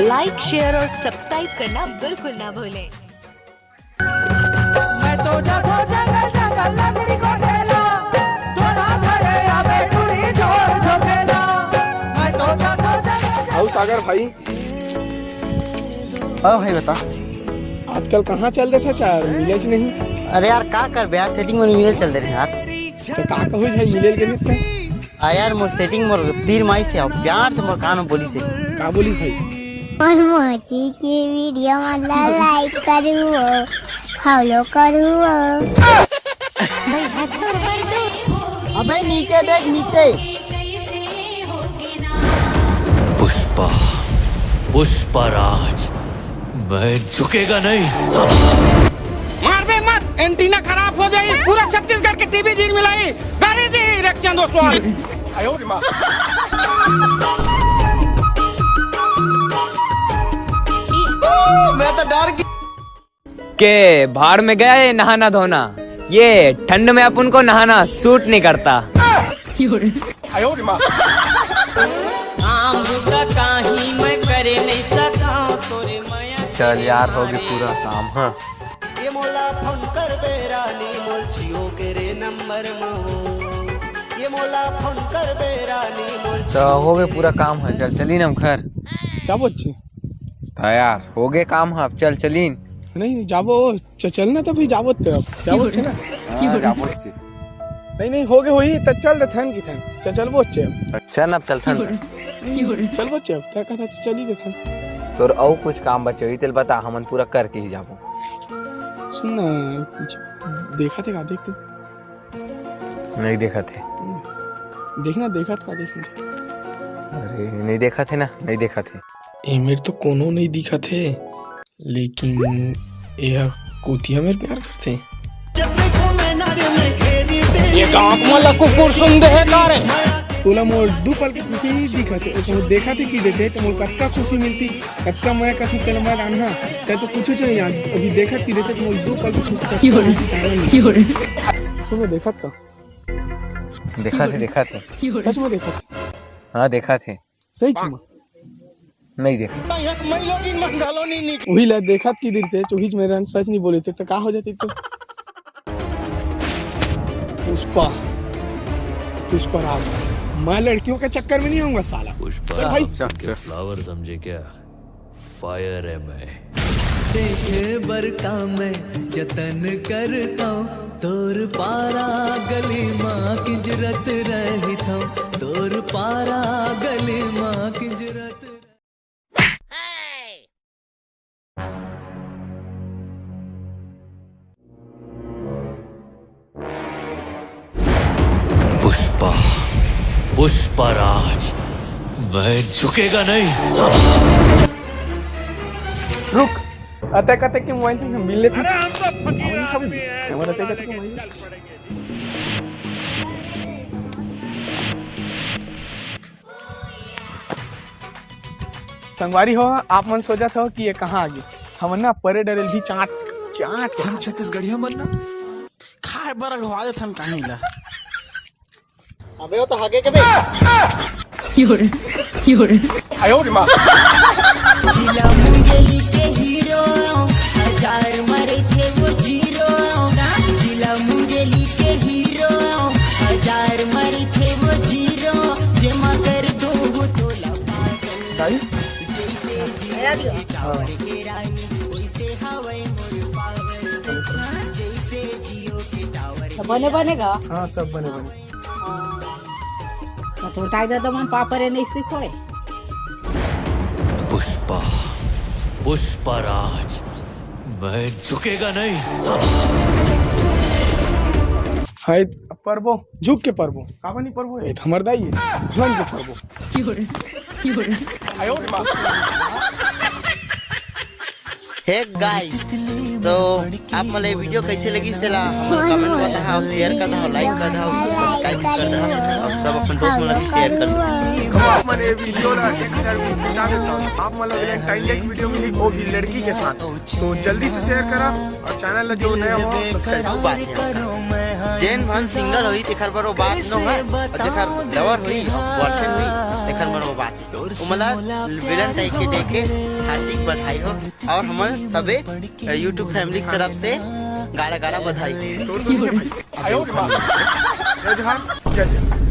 Like, share और subscribe करना बिल्कुल ना भूलें। मैं तो जातो जंगल जंगल लकड़ी को ठेला, थोड़ा घरे आवे डूरी जोर झोकेला। मैं तो जातो जंगल। आओ सागर भाई। हाँ भाई बता। आजकल कहाँ चल रहे थे चार मिलेज नहीं? अरे यार का कर बे यार, सेटिंग में मिले चल रहे यार। तो का कहू है मिलेज के लिए? यार मोर सेटिंग मोर तीर माई से प्यार से मोर कान बोली से का बोलिस भाई? मनमोची की वीडियो मला लाइक करू, फॉलो करू। अबे नीचे देख नीचे। पुष्पा, पुष्पराज, मैं झुकेगा नहीं साला। मार बे मत, एंटीना खराब हो जाए, पूरा छत्तीसगढ़ के टीवी जीन मिलाई गाड़ी दी रक्षण दो सवाल। आयो रे मां। मैं तो डर के भाड़ में गया ये नहाना धोना, ये ठंड में अपन को नहाना सूट नहीं करता। आयो रे मां। चल यार हो गया पूरा काम। हाँ ये मोला फोन कर बेरानी मोल छियो के रे नंबर मो, ये मोला फोन कर बेरानी मोल। तो हो गए पूरा काम है, चल चली ना हम घर। जाबो अच्छे तो यार हो गए काम है, अब चल चलीन। नहीं जाबो चलना तो फिर जाबो तो अब जाबो अच्छे ना। नहीं हो गए होई तो चल दे थन की थन चलबो अच्छे। चल अब चल थन चलबो अच्छे अब क्या कथा चली दे थन। तो और कुछ काम बचे ही तेल बता, हमन पूरा करके ही जाबो। सुन ना कुछ देखा थे का? देखते नहीं देखा थे। देखना देखा था देखना थे। अरे नहीं देखा थे ना, नहीं देखा थे। एमेर तो कोनो नहीं दिखा थे, लेकिन यह कुतिया में प्यार करते। ये गांव मोला कुकुर सुन दे है कारे। तोला मोर दू पल की खुशी दिखा थे, तो देखा थे कि देते तो मोर कत्ता खुशी मिलती, कत्ता मैं कथी तेल मैं रान्हा ते तो कुछ नहीं याद। अभी देखा कि देते तो मोर दू पल की खुशी सुनो देखा था। देखा थे सच में देखा था? हाँ देखा थे। सही चमा नहीं देखा। वही ला देखा कि देते चोहिज मेरा सच नहीं बोले थे तो का हो जाती? तो पुष्पा, पुष्पराज, मैं लड़कियों के चक्कर में नहीं आऊंगा साला। पुष्पा भाई फ्लावर समझे क्या? फायर है मैं। देखे बरका मैं जतन करता हूँ, तोर पारा गली माँ की जरत रही था, तोर पारा गली माँ की जरत। पुष्पा, पुष्पराज, मैं झुकेगा नहीं साला। रुक अतः कहते कि मोबाइल पे हम मिल लेते। अरे हम तो फकीर आदमी है। हमारा ते कहते कि मोबाइल संगवारी हो। आप मन सोचा था कि ये कहाँ आ गई? हम ना परे डरेल भी चाट चाट हम छत्तीसगढ़िया मन ना खाए बरग हो जात हम कहीं ला। अबे वो तो आगे के बे। आयो रे मां। जिला मुंगेली के हीरो, हजार मरे थे वो जीरो। जिला मुंगेली के हीरो, हजार मरे थे वो जीरो। जमा कर दो वो तोला पागल। बने बनेगा। हाँ सब बने बने। तो टाइगर तो मन पापरे नहीं सीखोए। पुष्पा, पुष्पराज, मैं झुकेगा नहीं साला। हाय परबो झुक के परबो काबा नहीं परबो है हमर दाई भलन के परबो। आयो रे मां। हे गाइस, तो आप मला ये वीडियो कैसे लगी इसला कमेंट में बताओ, शेयर कर दो, लाइक कर दो, सब्सक्राइब कर दो और सब अपन दोस्त मन के शेयर कर दो। आप मने वीडियो ला 1000 बता देता हूं। आप मला वैलेंटाइन डे की वीडियो मिली वो भी लड़की के साथ, तो जल्दी से शेयर करा और चैनल ला जो नया हो सब्सक्राइब बात। जेन भन सिंगल होई तेखर बरो बात न है, और जेखर लवर होई बॉयफ्रेंड होई तेखर बरो बात। उमला वेलेंटाइन के डे के हार्दिक बधाई हो और हमारे सबे यूट्यूब फैमिली की तरफ से गाड़ा गाड़ा बधाई। जय जोहार, जय जय।